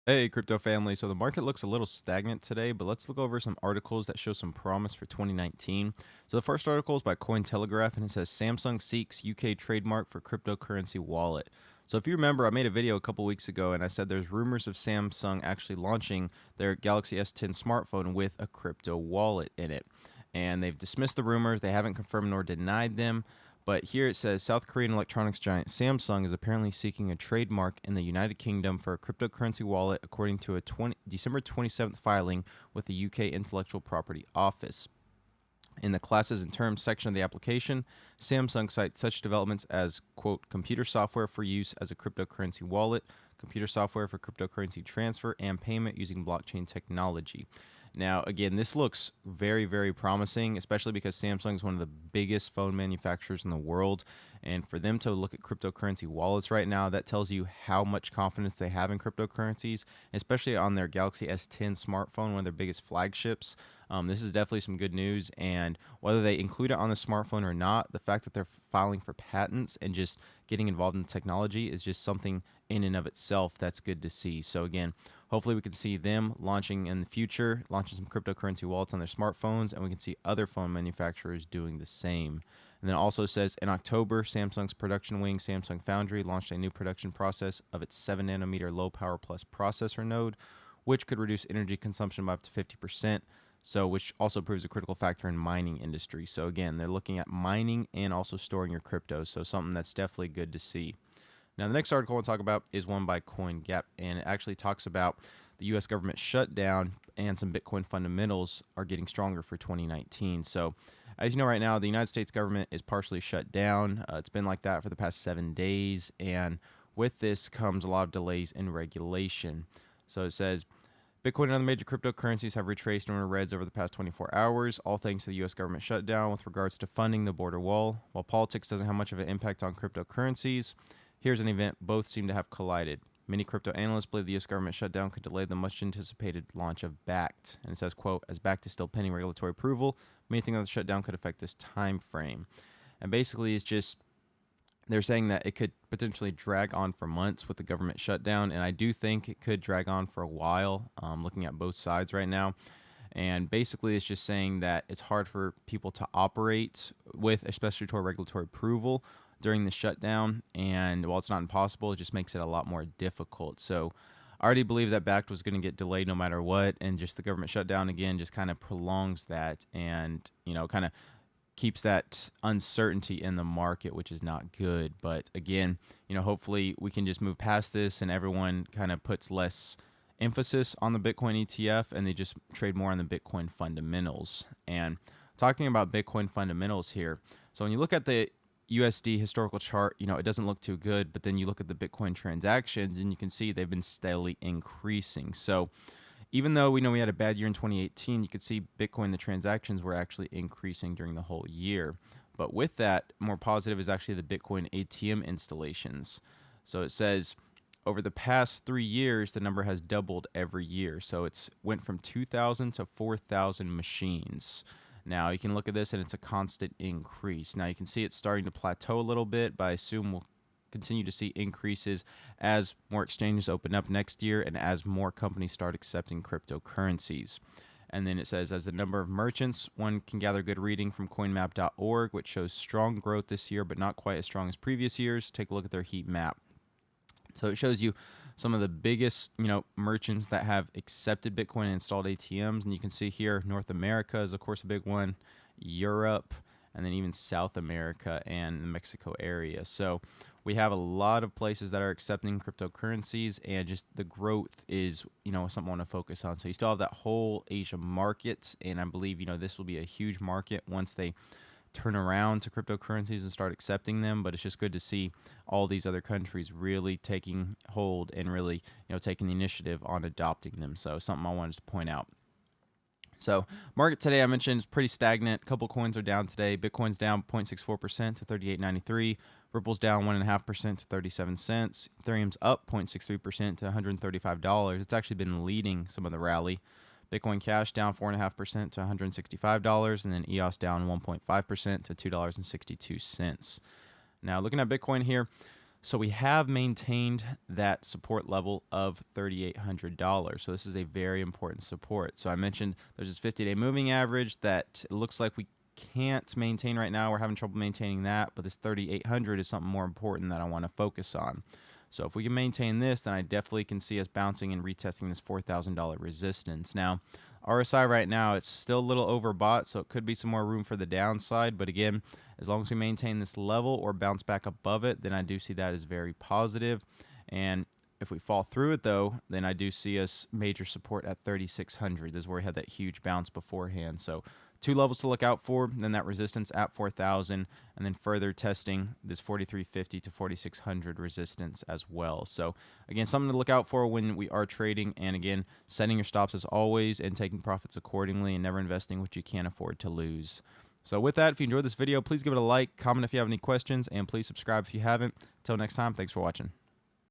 Hey, crypto family. So the market looks a little stagnant today, but let's look over some articles that show some promise for 2019. So the first article is by Cointelegraph, and it says Samsung seeks UK trademark for cryptocurrency wallet. So if you remember, I made a video a couple weeks ago, and I said there's rumors of Samsung actually launching their Galaxy S10 smartphone with a crypto wallet in it. And they've dismissed the rumors. They haven't confirmed nor denied them. But here it says South Korean electronics giant Samsung is apparently seeking a trademark in the United Kingdom for a cryptocurrency wallet, according to a December 27th filing with the UK Intellectual Property Office. In the classes and terms section of the application, Samsung cites such developments as, quote, computer software for use as a cryptocurrency wallet, computer software for cryptocurrency transfer and payment using blockchain technology. Now, again, this looks very, very promising, especially because Samsung is one of the biggest phone manufacturers in the world. And for them to look at cryptocurrency wallets right now, that tells you how much confidence they have in cryptocurrencies, especially on their Galaxy S10 smartphone, one of their biggest flagships. This is definitely some good news. And whether they include it on the smartphone or not, the fact that they're filing for patents and just getting involved in technology is just something in and of itself that's good to see. So again, hopefully we can see them launching in the future, launching some cryptocurrency wallets on their smartphones, and we can see other phone manufacturers doing the same. And then it also says in October, Samsung's production wing, Samsung Foundry, launched a new production process of its 7 nanometer low power plus processor node, which could reduce energy consumption by up to 50%. So, which also proves a critical factor in mining industry. So again, they're looking at mining and also storing your crypto. So something that's definitely good to see. Now, the next article I want to talk about is one by CoinGap, and it actually talks about the U.S. government shutdown and some Bitcoin fundamentals are getting stronger for 2019. So, as you know, right now, the United States government is partially shut down. It's been like that for the past 7 days, and with this comes a lot of delays in regulation. So it says, Bitcoin and other major cryptocurrencies have retraced in reds over the past 24 hours, all thanks to the U.S. government shutdown with regards to funding the border wall. While politics doesn't have much of an impact on cryptocurrencies, here's an event both seem to have collided. Many crypto analysts believe the U.S. government shutdown could delay the much-anticipated launch of BACT. And it says, quote, as BACT is still pending regulatory approval, many think that the shutdown could affect this time frame. And basically, it's just they're saying that it could potentially drag on for months with the government shutdown, and I do think it could drag on for a while, looking at both sides right now. And basically, it's just saying that it's hard for people to operate with, especially toward regulatory approval during the shutdown. And while it's not impossible, it just makes it a lot more difficult. So I already believe that BACT was going to get delayed no matter what, and just the government shutdown again just kind of prolongs that, and kind of keeps that uncertainty in the market, which is not good. But again, hopefully we can just move past this and everyone kind of puts less emphasis on the Bitcoin ETF and they just trade more on the Bitcoin fundamentals. And talking about Bitcoin fundamentals here, so when you look at the USD historical chart, it doesn't look too good, but then you look at the Bitcoin transactions and you can see they've been steadily increasing. So even though we know we had a bad year in 2018, you could see Bitcoin, the transactions were actually increasing during the whole year. But with that, more positive is actually the Bitcoin ATM installations. So it says over the past 3 years, the number has doubled every year. So it's went from 2,000 to 4,000 machines. Now you can look at this and it's a constant increase. Now you can see it's starting to plateau a little bit, but I assume we'll continue to see increases as more exchanges open up next year and as more companies start accepting cryptocurrencies. And then it says, as the number of merchants, one can gather good reading from coinmap.org, which shows strong growth this year, but not quite as strong as previous years. Take a look at their heat map. So it shows you some of the biggest, merchants that have accepted Bitcoin and installed ATMs. And you can see here, North America is, of course, a big one, Europe, and then even South America and the Mexico area. So we have a lot of places that are accepting cryptocurrencies, and just the growth is, something I want to focus on. So you still have that whole Asia market, and I believe, this will be a huge market once they turn around to cryptocurrencies and start accepting them. But it's just good to see all these other countries really taking hold and really, taking the initiative on adopting them. So something I wanted to point out. So market today, I mentioned, is pretty stagnant. A couple coins are down today. Bitcoin's down 0.64% to 38.93. Ripple's down 1.5% to 37 cents. Ethereum's up 0.63% to $135. It's actually been leading some of the rally. Bitcoin Cash down 4.5% to $165, and then EOS down 1.5% to $2.62. Now, looking at Bitcoin here, So we have maintained that support level of $3,800. So this is a very important support. So I mentioned there's this 50-day moving average that it looks like we can't maintain right now. We're having trouble maintaining that, but this 3,800 is something more important that I want to focus on. So if we can maintain this, then I definitely can see us bouncing and retesting this $4,000 resistance. Now, RSI right now, it's still a little overbought, so it could be some more room for the downside. But again, as long as we maintain this level or bounce back above it, then I do see that as very positive. And if we fall through it, though, then I do see us major support at 3,600. This is where we had that huge bounce beforehand. So two levels to look out for, then that resistance at 4,000, and then further testing this 4,350 to 4,600 resistance as well. So again, something to look out for when we are trading, and again, setting your stops as always and taking profits accordingly and never investing what you can't afford to lose. So with that, if you enjoyed this video, please give it a like, comment if you have any questions, and please subscribe if you haven't. Until next time, thanks for watching.